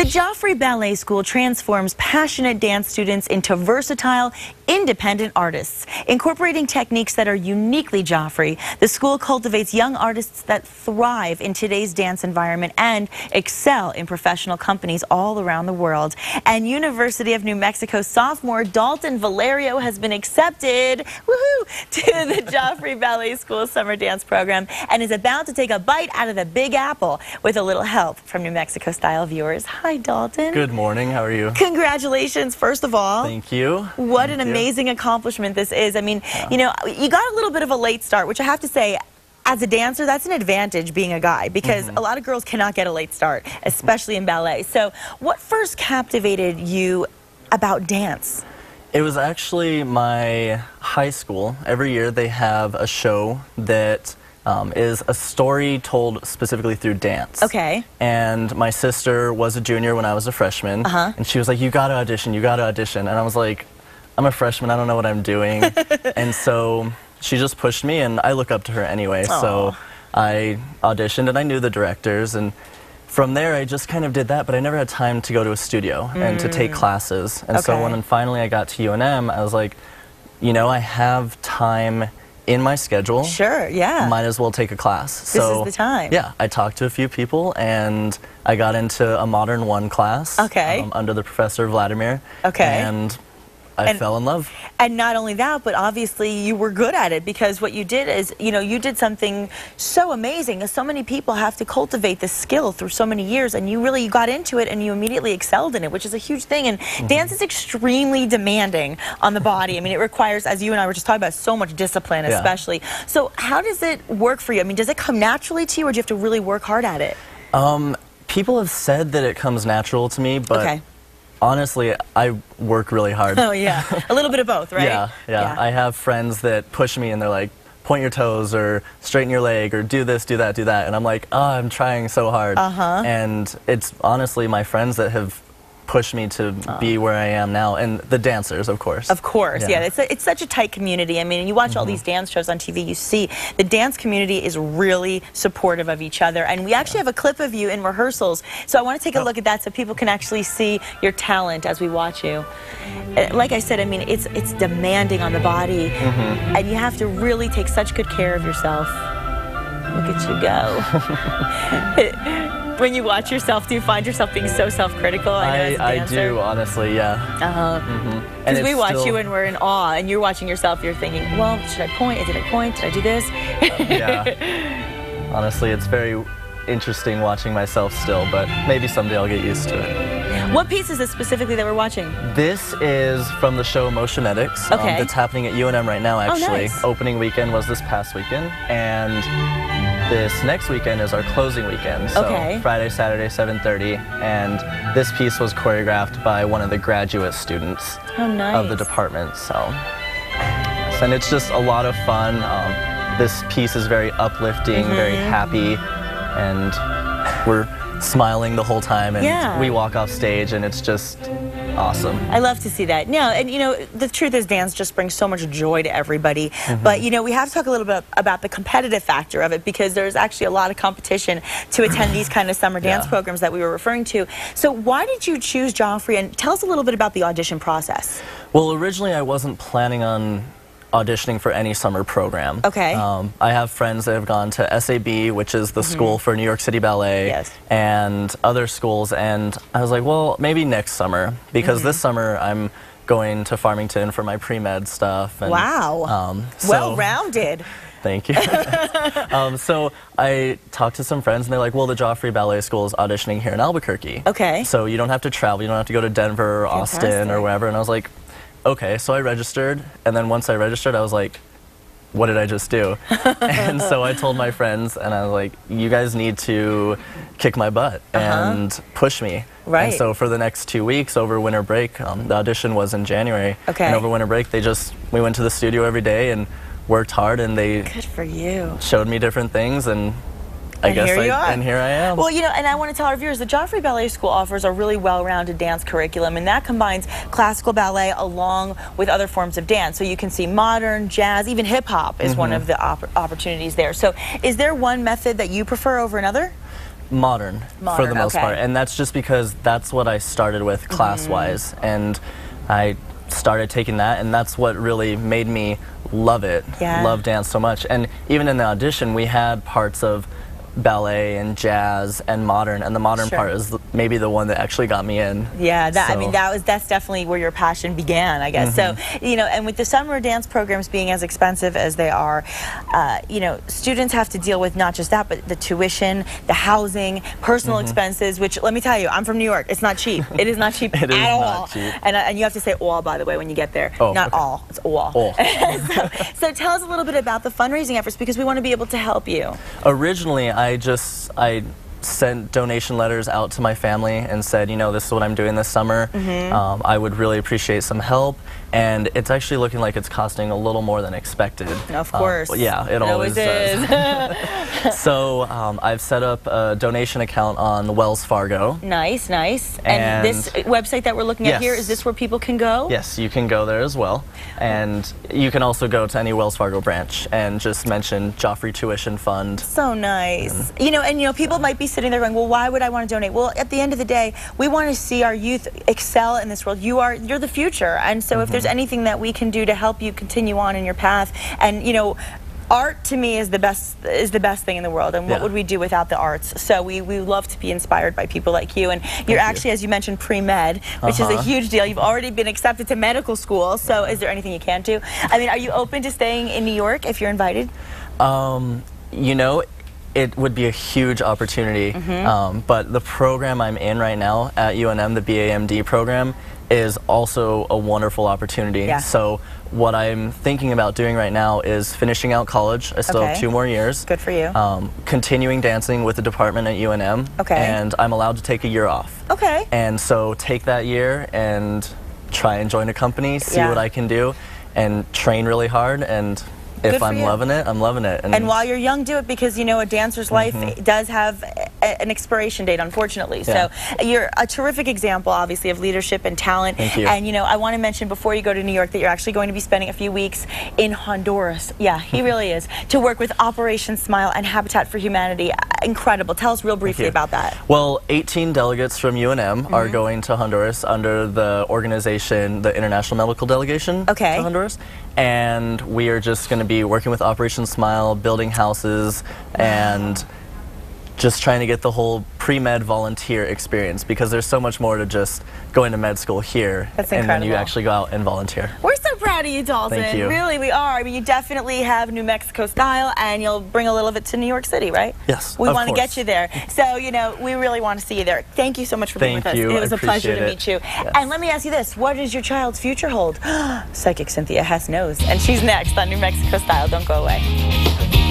Joffrey Ballet School transforms passionate dance students into versatile, independent artists. Incorporating techniques that are uniquely Joffrey, the school cultivates young artists that thrive in today's dance environment and excel in professional companies all around the world. And University of New Mexico sophomore Dalton Valerio has been accepted to the Joffrey Ballet School summer dance program and is about to take a bite out of the Big Apple with a little help from New Mexico style viewers. Hi, Dalton. Good morning. How are you? Congratulations, first of all. Thank you. What an amazing accomplishment this is. I mean, you know, you got a little bit of a late start, which I have to say, as a dancer, that's an advantage being a guy, because a lot of girls cannot get a late start, especially in ballet. So what first captivated you about dance? It was actually my high school. Every year they have a show that is a story told specifically through dance. Okay. And my sister was a junior when I was a freshman, and she was like, you gotta audition, you gotta audition. And I was like, I'm a freshman, I don't know what I'm doing. And so she just pushed me, and I look up to her anyway. Aww. So I auditioned, and I knew the directors, and from there I just kind of did that, but I never had time to go to a studio and to take classes. And so when finally I got to UNM, I was like, you know, I have time in my schedule. Sure, yeah. Might as well take a class. This is the time. Yeah, I talked to a few people, and I got into a Modern 1 class. Okay. Under the Professor Vladimir. Okay. And I fell in love. And not only that, but obviously you were good at it, because what you did is, you know, you did something so amazing. So many people have to cultivate this skill through so many years, and you really got into it and you immediately excelled in it, which is a huge thing. And dance is extremely demanding on the body. I mean, it requires, as you and I were just talking about, so much discipline, especially. So how does it work for you? I mean, does it come naturally to you, or do you have to really work hard at it? People have said that it comes natural to me, but honestly, I work really hard. Oh, yeah. A little bit of both, right? Yeah. I have friends that push me, and they're like, point your toes, or straighten your leg, or do this, do that, do that. And I'm like, oh, I'm trying so hard. And it's honestly my friends that have pushed me to be where I am now, and the dancers, of course. Of course, yeah. It's such a tight community. I mean, you watch all these dance shows on TV, you see the dance community is really supportive of each other. And we actually have a clip of you in rehearsals, so I want to take a look at that so people can actually see your talent as we watch you. Like I said, I mean, it's demanding on the body, and you have to really take such good care of yourself. Look at you go. When you watch yourself, do you find yourself being so self-critical? I do, honestly, yeah. Because we watch you and we're in awe, and you're watching yourself, you're thinking, well, should I point? Did I point? Did I do this? Yeah. Honestly, it's very interesting watching myself still, but maybe someday I'll get used to it. What piece is this specifically that we're watching? This is from the show Motionetics. That's happening at UNM right now, actually. Oh, nice. Opening weekend was this past weekend, and this next weekend is our closing weekend, so Friday, Saturday, 7:30, and this piece was choreographed by one of the graduate students of the department, and it's just a lot of fun. This piece is very uplifting, very happy, and we're smiling the whole time, and we walk off stage, and it's just awesome. I love to see that. Now, and you know, the truth is dance just brings so much joy to everybody, but you know, we have to talk a little bit about the competitive factor of it, because there's actually a lot of competition to attend these kind of summer dance programs that we were referring to. So why did you choose Joffrey, and tell us a little bit about the audition process? Well, originally I wasn't planning on auditioning for any summer program. I have friends that have gone to SAB, which is the school for New York City Ballet, and other schools, and I was like, well, maybe next summer, because this summer I'm going to Farmington for my pre-med stuff. And, well-rounded. Thank you. So I talked to some friends, and they're like, well, the Joffrey Ballet School is auditioning here in Albuquerque. So you don't have to travel, you don't have to go to Denver or Austin or wherever. And I was like, okay, so I registered, and then once I registered, I was like, what did I just do? And so I told my friends, and I was like, you guys need to kick my butt and push me. And so for the next 2 weeks over winter break, the audition was in January, and over winter break, we went to the studio every day and worked hard, and they showed me different things, and I guess here I am. Well, you know, and I want to tell our viewers, the Joffrey Ballet School offers a really well-rounded dance curriculum, and that combines classical ballet along with other forms of dance. So you can see modern, jazz, even hip-hop is one of the opportunities there. So is there one method that you prefer over another? Modern for the most part, and that's just because that's what I started with class-wise, and I started taking that, and that's what really made me love it, love dance so much. And even in the audition, we had parts of ballet and jazz and modern, and the modern part is maybe the one that actually got me in. Yeah, I mean that's definitely where your passion began, I guess. So, you know, and with the summer dance programs being as expensive as they are, you know, students have to deal with not just that, but the tuition, the housing, personal expenses, which, let me tell you, I'm from New York. It's not cheap. It is not cheap at all. And you have to say all, by the way, when you get there. Not all, it's all. So tell us a little bit about the fundraising efforts, because we want to be able to help you. Originally, I sent donation letters out to my family and said, you know, this is what I'm doing this summer. I would really appreciate some help, and it's actually looking like it's costing a little more than expected. Of course. Yeah, it always does. So I've set up a donation account on Wells Fargo. Nice, nice. And this website that we're looking at here, is this where people can go? Yes, you can go there as well. And you can also go to any Wells Fargo branch and just mention Joffrey Tuition Fund. So nice. You know, people might be sitting there going, well, why would I want to donate? Well, at the end of the day, we want to see our youth excel in this world. You're the future. And so if there's anything that we can do to help you continue on in your path, and, you know, art to me is the best thing in the world, and what would we do without the arts? So we love to be inspired by people like you, and you're actually, as you mentioned, pre-med, which is a huge deal. You've already been accepted to medical school, so is there anything you can't do? I mean, are you open to staying in New York if you're invited? You know, it would be a huge opportunity, but the program I'm in right now at UNM, the BAMD program, is also a wonderful opportunity. So what I'm thinking about doing right now is finishing out college. I still have 2 more years. Good for you. Continuing dancing with the department at UNM, and I'm allowed to take a year off. And so take that year and try and join a company, see what I can do, and train really hard, and if I'm loving it, I'm loving it. And while you're young, do it, because, you know, a dancer's life does have an expiration date, unfortunately. So you're a terrific example, obviously, of leadership and talent. Thank you. And, you know, I want to mention before you go to New York that you're actually going to be spending a few weeks in Honduras. Yeah, he really is. To work with Operation Smile and Habitat for Humanity. Incredible. Tell us real briefly about that. Well, 18 delegates from UNM are going to Honduras under the organization, the International Medical Delegation to Honduras. And we are just going to be working with Operation Smile, building houses, and just trying to get the whole pre-med volunteer experience, because there's so much more to just going to med school here. That's incredible. And then you actually go out and volunteer. We're so proud of you, Dalton. Thank you. Really, we are. I mean, you definitely have New Mexico style, and you'll bring a little of it to New York City, right? Yes, we want to get you there. So, you know, we really want to see you there. Thank you so much for being with us. It was a pleasure to meet you. Yes. And let me ask you this. What does your child's future hold? Psychic Cynthia Hess knows. And she's next on New Mexico Style. Don't go away.